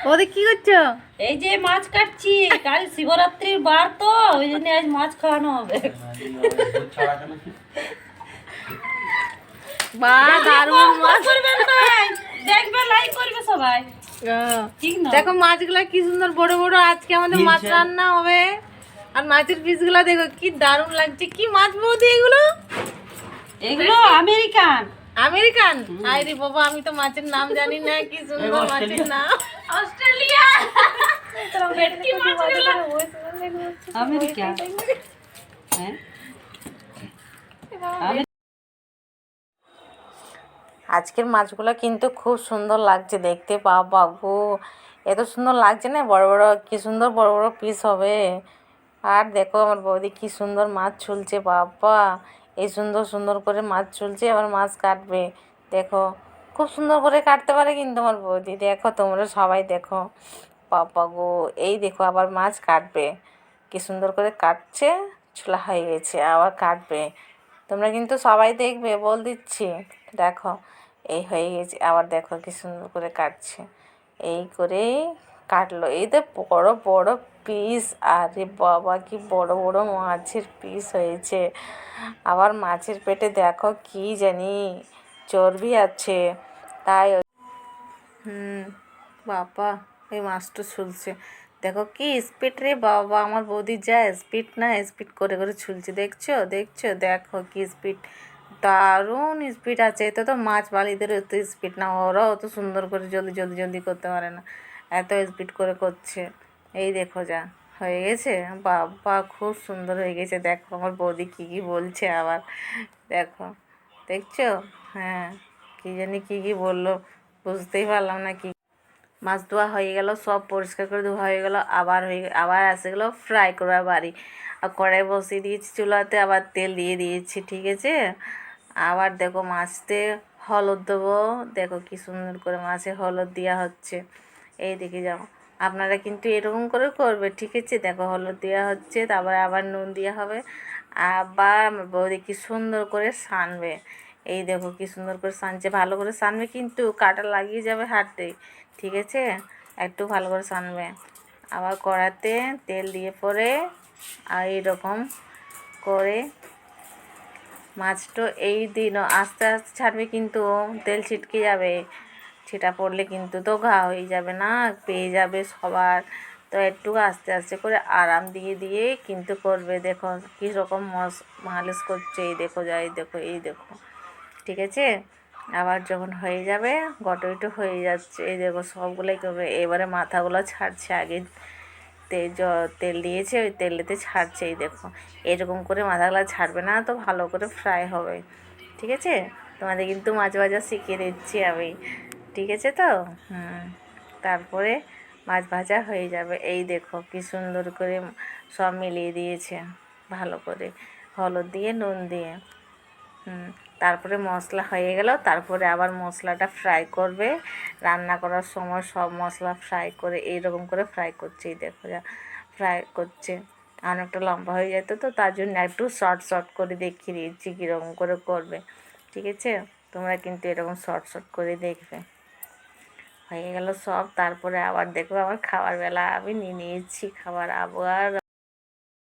ওদের কি করছো? এই যে মাছ কাটছি, কাল শিবরাত্রির বার তো ওই জন্য আজ মাছ খাওয়ানো হবে। বাহ, দারুণ মাছ। দেখবে, লাইক করবে সবাই। ঠিক না? দেখো মাছগুলা কি সুন্দর বড় বড়। আজকে আমাদের মাছ রান্না হবে। আর মাছের পিসগুলা দেখো কি দারুণ লাগছে। কি মাছ বৌদি এগুলো? এগুলো আমেরিকান। আমেরিকান? আরে বাবা, আমি তো মাছের নাম জানি না। কি সুন্দর মাছের নাম। অস্ট্রেলিয়া। ভেটকি মাছ এগুলো। আমেরিকা। হ্যাঁ, আজকের মাছগুলো কিন্তু খুব সুন্দর লাগছে দেখতে। বাবা গো, এত সুন্দর লাগছে না। বড় বড়, কি সুন্দর বড় বড় পিস হবে। আর দেখো আমার বৌদি কি সুন্দর মাছ ছুলছে। বাবা, এই সুন্দর সুন্দর করে মাছ ছুলছে। আবার মাছ কাটবে। দেখো খুব সুন্দর করে কাটতে পারে কিন্তু আমার বৌদি। দেখো তোমরা সবাই দেখো। বাবা গো, এই দেখো আবার মাছ কাটবে। কি সুন্দর করে কাটছে। ছোলা হয়ে গেছে, আবার কাটবে। তোমরা কিন্তু সবাই দেখবে, বল দিচ্ছি। দেখো এই হয়ে গেছে, আবার দেখো কি সুন্দর করে কাটছে। এই করে কাটলো। এই তো বড় বড় পিস। আরে বাবা, কি বড় বড় মাছের পিস হয়েছে। আবার মাছের পেটে দেখো কি জানি চর্বি আছে, তাই বাবা এই মাছটা ছুলছে। দেখো কি স্পিড রে বাবা, আমার বৌদি যা স্পিড না, স্পিড করে করে ছুলছে। দেখছো দেখছো, দেখো কি স্পিড। দারুণ স্পিড আছে। এত তো মাছ বালিদের এত স্পিড না, ওরাও অত সুন্দর করে জলদি জলদি জলদি করতে পারে না, এত স্পিড করে করছে। এই দেখো যা হয়ে গেছে। বাবা খুব সুন্দর হয়ে গেছে। দেখো আমার বৌদি কী কী বলছে আবার। দেখো দেখছো? হ্যাঁ, কী জানি কী কী বললো, বুঝতেই পারলাম না কি। মাছ ধোয়া হয়ে গেল, সব পরিষ্কার করে ধোয়া হয়ে গেল। আবার আসে গেলো ফ্রাই করার বাড়ি। আর কড়াই বসিয়ে দিয়েছি চুলাতে, আবার তেল দিয়ে দিয়েছি। ঠিক আছে, আবার দেখো মাছতে হলুদ দেবো। দেখো কি সুন্দর করে মাছে হলুদ দেওয়া হচ্ছে। এই দেখে যাও, আপনারা কিন্তু এরকম করে করবে। ঠিক আছে, দেখো হলুদ দেওয়া হচ্ছে, তারপরে আবার নুন দেওয়া হবে। আবার আমার বৌদি কি সুন্দর করে সানবে। এই দেখো কি সুন্দর করে সানছে। ভালো করে সানবে কিন্তু, কাঁটা লাগিয়ে যাবে হাতে। ঠিক আছে, একটু ভালো করে সানবে। আবার কড়াতে তেল দিয়ে পরে আর এইরকম করে মাছটা এই দিন আস্তে আস্তে ছাড়বে কিন্তু, তেল ছিটকে যাবে। ছিটা পড়লে কিন্তু তো ঘা হয়ে যাবে না, পেয়ে যাবে সবার। তো একটু আস্তে আস্তে করে আরাম দিয়ে দিয়ে কিন্তু করবে। দেখো কীরকম মালিশ করছে। এই দেখো যাই, দেখো এই দেখো। ঠিক আছে, আবার যখন হয়ে যাবে, গটইটো হয়ে যাচ্ছে। এই দেখো সবগুলোই করবে। এবারে মাথাগুলো ছাড়ছে। আগে তেল দিয়েছে, ওই তেলেতে ছাড়ছে। এই দেখো এরকম করে মাথাগুলো ছাড়বে না তো ভালো করে ফ্রাই হবে। ঠিক আছে, তোমাদের কিন্তু মাছ ভাজা শিখিয়ে দিচ্ছি আমি। ঠিক আছে তো? তারপরে মাছ ভাজা হয়ে যাবে। এই দেখো কি সুন্দর করে সব মিলিয়ে দিয়েছে ভালো করে, হলুদ দিয়ে নুন দিয়ে। তারপরে মশলা হয়ে গেল, তারপরে আবার মশলাটা ফ্রাই করবে। রান্না করার সময় সব মশলা ফ্রাই করে এইরকম করে ফ্রাই করছে। এই দেখো যা ফ্রাই করছে। অনেকটা লম্বা হয়ে যেত তো, তার জন্য একটু শর্ট শর্ট করে দেখিয়ে দিয়েছি কীরকম করে করবে। ঠিক আছে, তোমরা কিন্তু এরকম শর্ট শর্ট করে দেখবে। হয়ে গেল সব, তারপরে আবার দেখো আমার খাবার বেলা আমি নিয়ে নিয়েছি খাবার। আবার